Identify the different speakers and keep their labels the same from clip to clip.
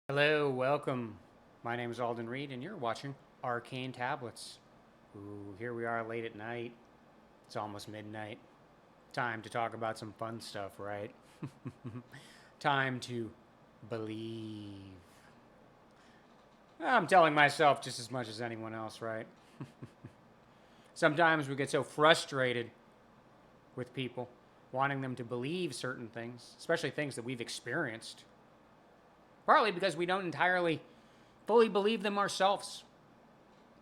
Speaker 1: Hello, welcome. My name is Alden Reed, and you're watching Arcane Tablets. Ooh, here we are late at night. It's almost midnight. Time to talk about some fun stuff, right? Time to believe. I'm telling myself just as much as anyone else, right? Sometimes we get so frustrated with people, wanting them to believe certain things, especially things that we've experienced. Partly because we don't entirely fully believe them ourselves,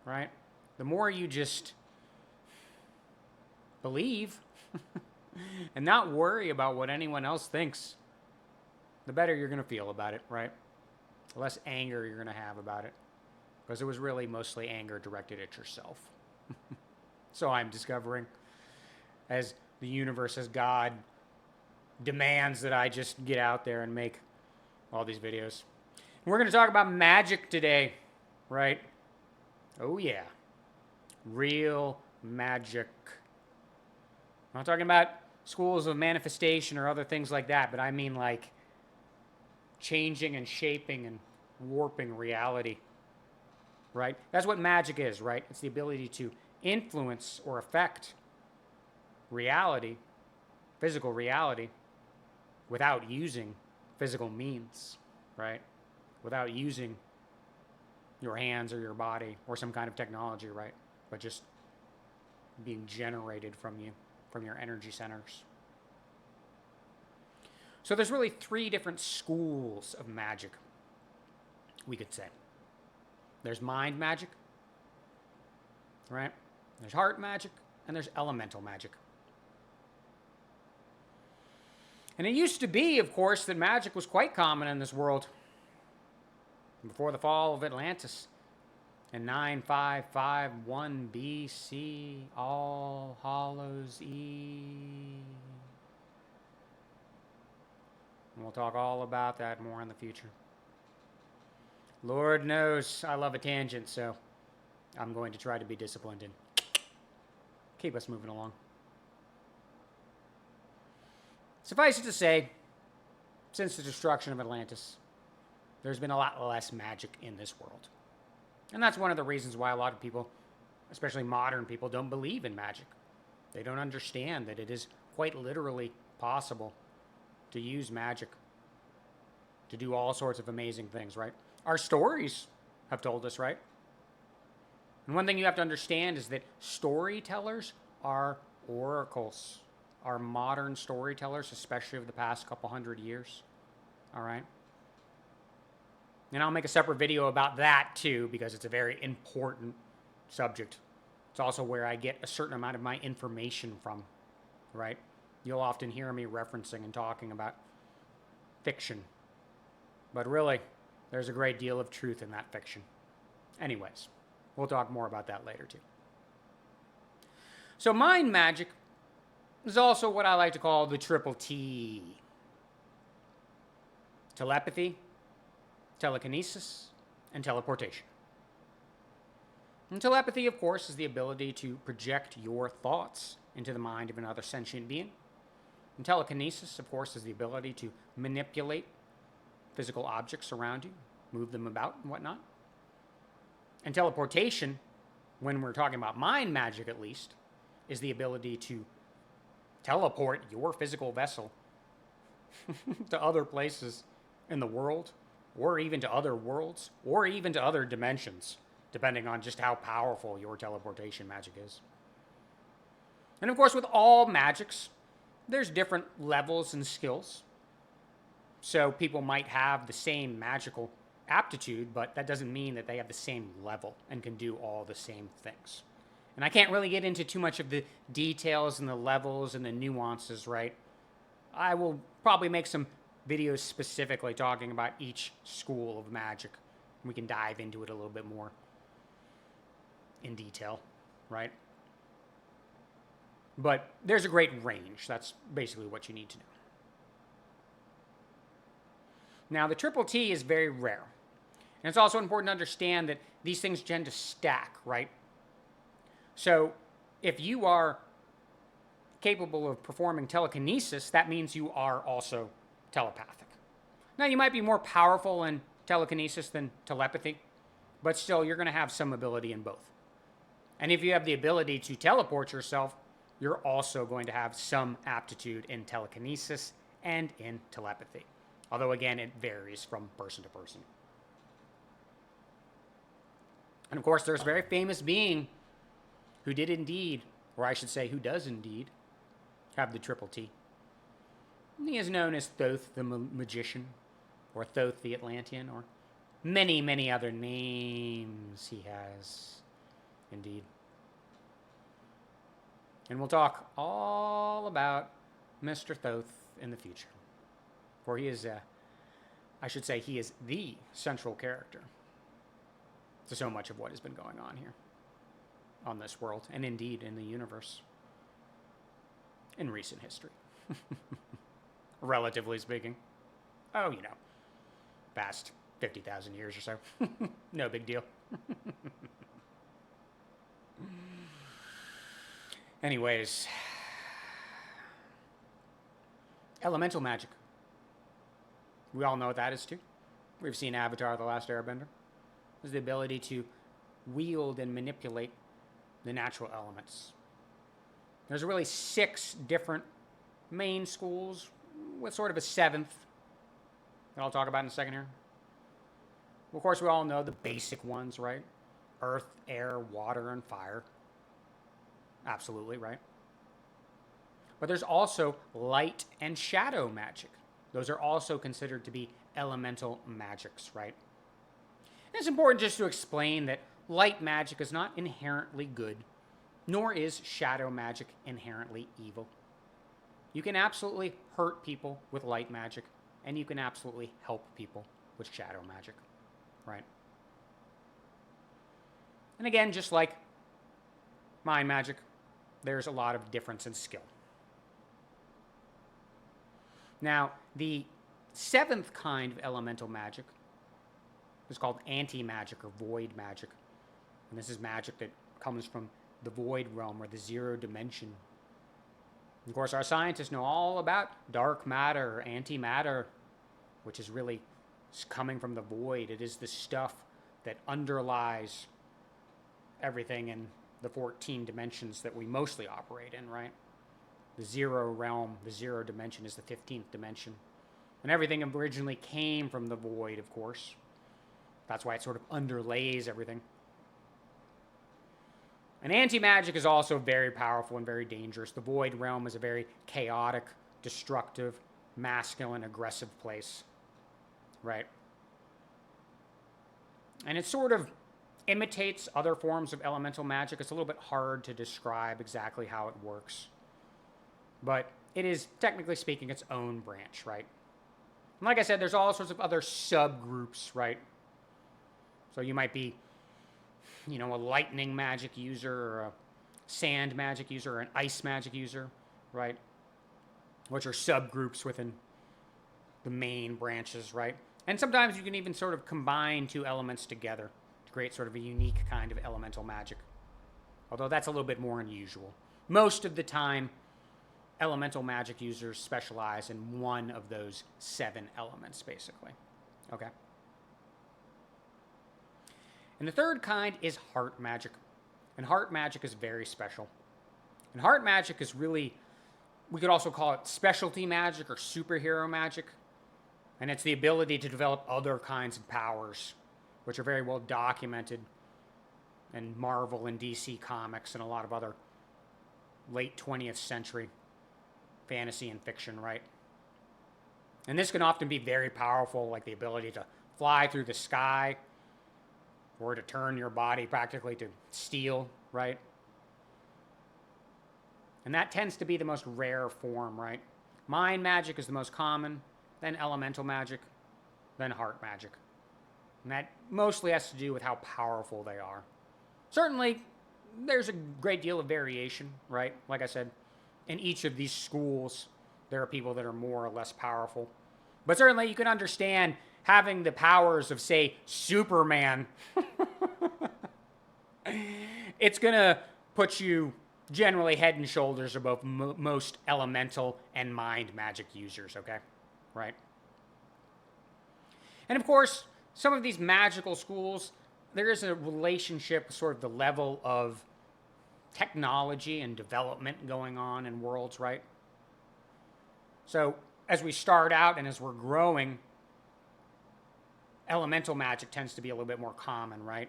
Speaker 1: right? The more you just believe and not worry about what anyone else thinks, the better you're going to feel about it, right? The less anger you're going to have about it, because it was really mostly anger directed at yourself. So I'm discovering, as the universe, as God demands that I just get out there and make all these videos. And we're going to talk about magic today, right? Oh, yeah. Real magic. I'm not talking about schools of manifestation or other things like that, but I mean like changing and shaping and warping reality, right? That's what magic is, right? It's the ability to influence or affect reality, physical reality, without using physical means, right? Without using your hands or your body or some kind of technology, right? But just being generated from you, from your energy centers. So there's really three different schools of magic, we could say. There's mind magic, right? There's heart magic, and there's elemental magic. And it used to be, of course, that magic was quite common in this world before the fall of Atlantis in 9551 BC, All Hallows Eve. And we'll talk all about that more in the future. Lord knows I love a tangent, so I'm going to try to be disciplined and keep us moving along. Suffice it to say, since the destruction of Atlantis, there's been a lot less magic in this world. And that's one of the reasons why a lot of people, especially modern people, don't believe in magic. They don't understand that it is quite literally possible to use magic to do all sorts of amazing things, right? Our stories have told us, right? And one thing you have to understand is that storytellers are oracles. Our modern storytellers, especially of the past couple hundred years. All right? And I'll make a separate video about that too, because it's a very important subject. It's also where I get a certain amount of my information from, right? You'll often hear me referencing and talking about fiction. But really, there's a great deal of truth in that fiction. Anyways, we'll talk more about that later too. So mind magic is also what I like to call the triple T. Telepathy, telekinesis, and teleportation. And telepathy, of course, is the ability to project your thoughts into the mind of another sentient being. And telekinesis, of course, is the ability to manipulate physical objects around you, move them about and whatnot. And teleportation, when we're talking about mind magic at least, is the ability to teleport your physical vessel to other places in the world, or even to other worlds, or even to other dimensions, depending on just how powerful your teleportation magic is. And of course, with all magics, there's different levels and skills. So people might have the same magical aptitude, but that doesn't mean that they have the same level and can do all the same things. And I can't really get into too much of the details and the levels and the nuances, right? I will probably make some videos specifically talking about each school of magic. We can dive into it a little bit more in detail, right? But there's a great range. That's basically what you need to know. Now, the triple T is very rare. And it's also important to understand that these things tend to stack, right? So if you are capable of performing telekinesis, that means you are also telepathic. Now, you might be more powerful in telekinesis than telepathy, but still you're going to have some ability in both. And if you have the ability to teleport yourself, you're also going to have some aptitude in telekinesis and in telepathy. Although, again, it varies from person to person. And, of course, there's a very famous being who did indeed, or I should say who does indeed, have the triple T. He is known as Thoth the Magician, or Thoth the Atlantean, or many, many other names he has, indeed. And we'll talk all about Mr. Thoth in the future. For he is, I should say, he is the central character to so much of what has been going on here on this world, and indeed in the universe in recent history. Relatively speaking. Oh, you know, past 50,000 years or so. No big deal. Anyways, elemental magic. We all know what that is too. We've seen Avatar: The Last Airbender. It's the ability to wield and manipulate the natural elements. There's really 6 different main schools with sort of a 7th that I'll talk about in a second here. Of course, we all know the basic ones, right? Earth, air, water, and fire. Absolutely, right? But there's also light and shadow magic. Those are also considered to be elemental magics, right? And it's important just to explain that light magic is not inherently good, nor is shadow magic inherently evil. You can absolutely hurt people with light magic, and you can absolutely help people with shadow magic, right? And again, just like mind magic, there's a lot of difference in skill. Now, the 7th kind of elemental magic is called anti-magic or void magic. And this is magic that comes from the void realm or the 0 dimension. Of course, our scientists know all about dark matter or antimatter, which is really coming from the void. It is the stuff that underlies everything in the 14 dimensions that we mostly operate in, right? The 0 realm, the 0 dimension is the 15th dimension. And everything originally came from the void, of course. That's why it sort of underlays everything. And anti-magic is also very powerful and very dangerous. The void realm is a very chaotic, destructive, masculine, aggressive place, right? And it sort of imitates other forms of elemental magic. It's a little bit hard to describe exactly how it works. But it is, technically speaking, its own branch, right? And like I said, there's all sorts of other subgroups, right? So you might be, you know, a lightning magic user or a sand magic user or an ice magic user, right? Which are subgroups within the main branches, right? And sometimes you can even sort of combine 2 elements together to create sort of a unique kind of elemental magic. Although that's a little bit more unusual. Most of the time, elemental magic users specialize in one of those 7 elements, basically. Okay? And the 3rd kind is heart magic. And heart magic is very special. And heart magic is really, we could also call it specialty magic or superhero magic. And it's the ability to develop other kinds of powers, which are very well documented in Marvel and DC comics and a lot of other late 20th century fantasy and fiction, right? And this can often be very powerful, like the ability to fly through the sky, or to turn your body practically to steel, right? And that tends to be the most rare form, right? Mind magic is the most common, then elemental magic, then heart magic. And that mostly has to do with how powerful they are. Certainly, there's a great deal of variation, right? Like I said, in each of these schools, there are people that are more or less powerful. But certainly you can understand having the powers of, say, Superman. It's going to put you generally head and shoulders above most elemental and mind magic users, okay? Right? And of course, some of these magical schools, there is a relationship, sort of the level of technology and development going on in worlds, right? So as we start out and as we're growing, elemental magic tends to be a little bit more common, right?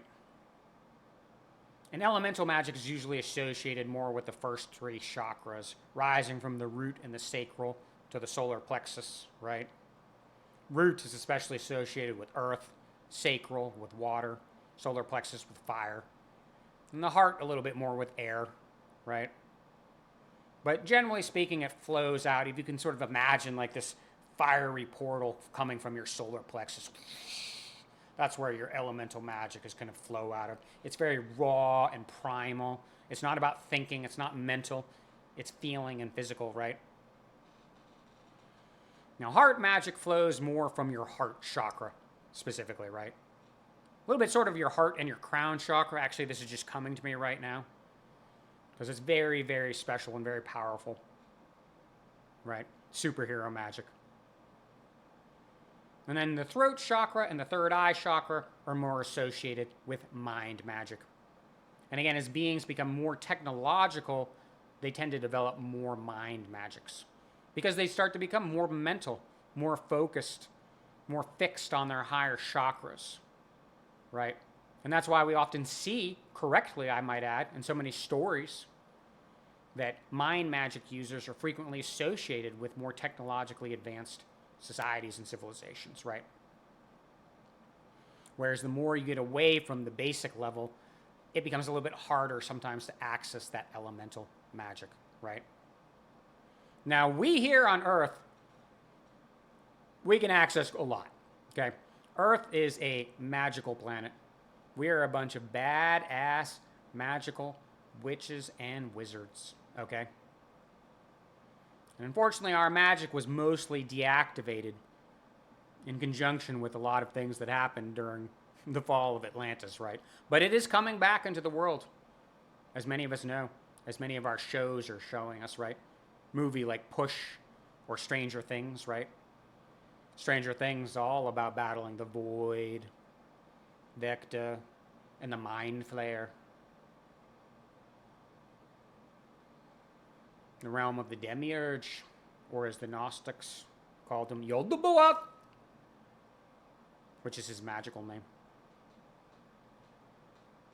Speaker 1: And elemental magic is usually associated more with the first three chakras, rising from the root and the sacral to the solar plexus, right? Root is especially associated with earth, sacral with water, solar plexus with fire, and the heart a little bit more with air, right? But generally speaking, it flows out. If you can sort of imagine like this fiery portal coming from your solar plexus, that's where your elemental magic is going to flow out of. It's very raw and primal. It's not about thinking. It's not mental. It's feeling and physical, right? Now, heart magic flows more from your heart chakra, specifically, right? A little bit sort of your heart and your crown chakra. Actually, this is just coming to me right now, because it's very, very special and very powerful, right? Superhero magic. And then the throat chakra and the third eye chakra are more associated with mind magic. And again, as beings become more technological, they tend to develop more mind magics, because they start to become more mental, more focused, more fixed on their higher chakras, right? And that's why we often see, correctly I might add, in so many stories, that mind magic users are frequently associated with more technologically advanced societies and civilizations, right? Whereas the more you get away from the basic level, it becomes a little bit harder sometimes to access that elemental magic, right? Now, we here on Earth, we can access a lot, okay? Earth is a magical planet. We are a bunch of badass magical witches and wizards, okay? And unfortunately, our magic was mostly deactivated in conjunction with a lot of things that happened during the fall of Atlantis, right? But it is coming back into the world, as many of us know, as many of our shows are showing us, right? Movie like Push or Stranger Things, right? Stranger Things is all about battling the Void, Vecta, and the Mind Flayer. The realm of the Demiurge, or as the Gnostics called him, Yoldabuath, which is his magical name.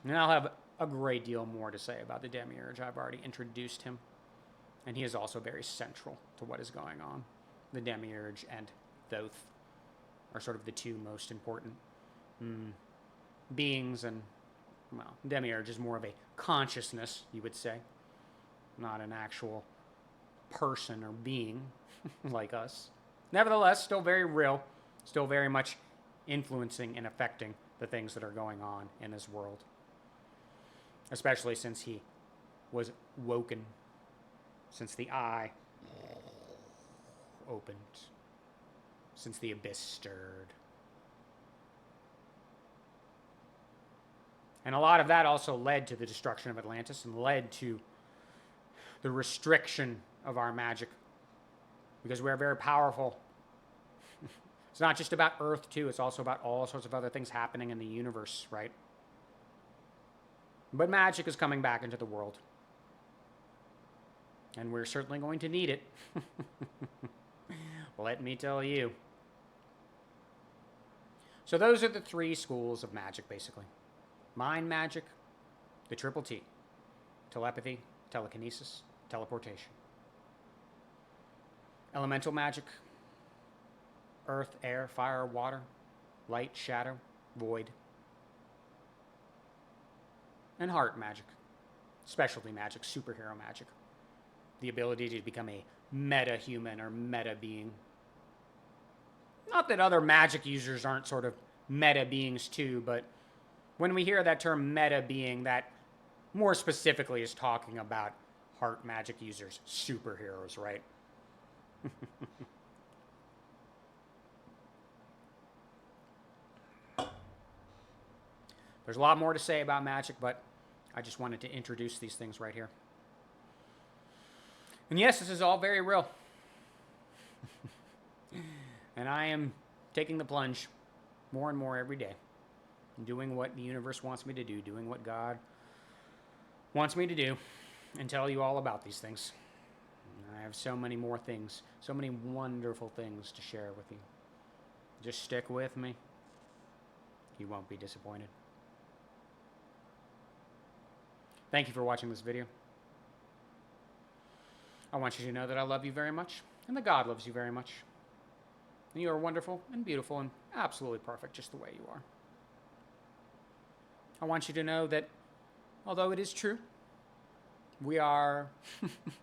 Speaker 1: And I'll have a great deal more to say about the Demiurge. I've already introduced him, and he is also very central to what is going on. The Demiurge and Thoth are sort of the two most important beings, and, well, Demiurge is more of a consciousness, you would say, not an actual person or being like us. Nevertheless, still very real, still very much influencing and affecting the things that are going on in this world, especially since he was woken, since the eye opened, since the abyss stirred. And a lot of that also led to the destruction of Atlantis and led to the restriction of our magic, because we're very powerful. It's not just about Earth, too. It's also about all sorts of other things happening in the universe, right? But magic is coming back into the world, and we're certainly going to need it. Let me tell you. So those are the three schools of magic, basically. Mind magic, the triple T. Telepathy, telekinesis, teleportation. Elemental magic, earth, air, fire, water, light, shadow, void. And heart magic, specialty magic, superhero magic. The ability to become a meta-human or meta-being. Not that other magic users aren't sort of meta-beings too, but when we hear that term meta-being, that more specifically is talking about heart magic users, superheroes, right? There's a lot more to say about magic, but I just wanted to introduce these things right here. And yes, this is all very real. And I am taking the plunge. more and more every day, doing what the universe wants me to do, doing what God wants me to do, and tell you all about these things. I have so many more things, so many wonderful things to share with you. Just stick with me. You won't be disappointed. Thank you for watching this video. I want you to know that I love you very much, and that God loves you very much. And you are wonderful and beautiful and absolutely perfect just the way you are. I want you to know that although it is true, we are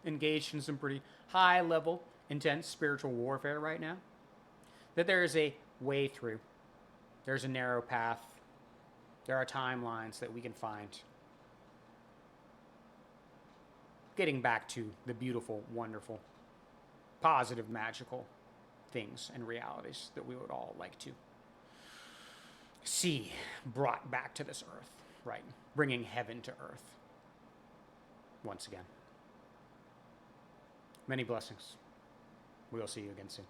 Speaker 1: engaged in some pretty high-level, intense spiritual warfare right now, that there is a way through. There's a narrow path. There are timelines that we can find. Getting back to the beautiful, wonderful, positive, magical things and realities that we would all like to see brought back to this earth, right? Bringing heaven to earth once again. Many blessings. We'll see you again soon.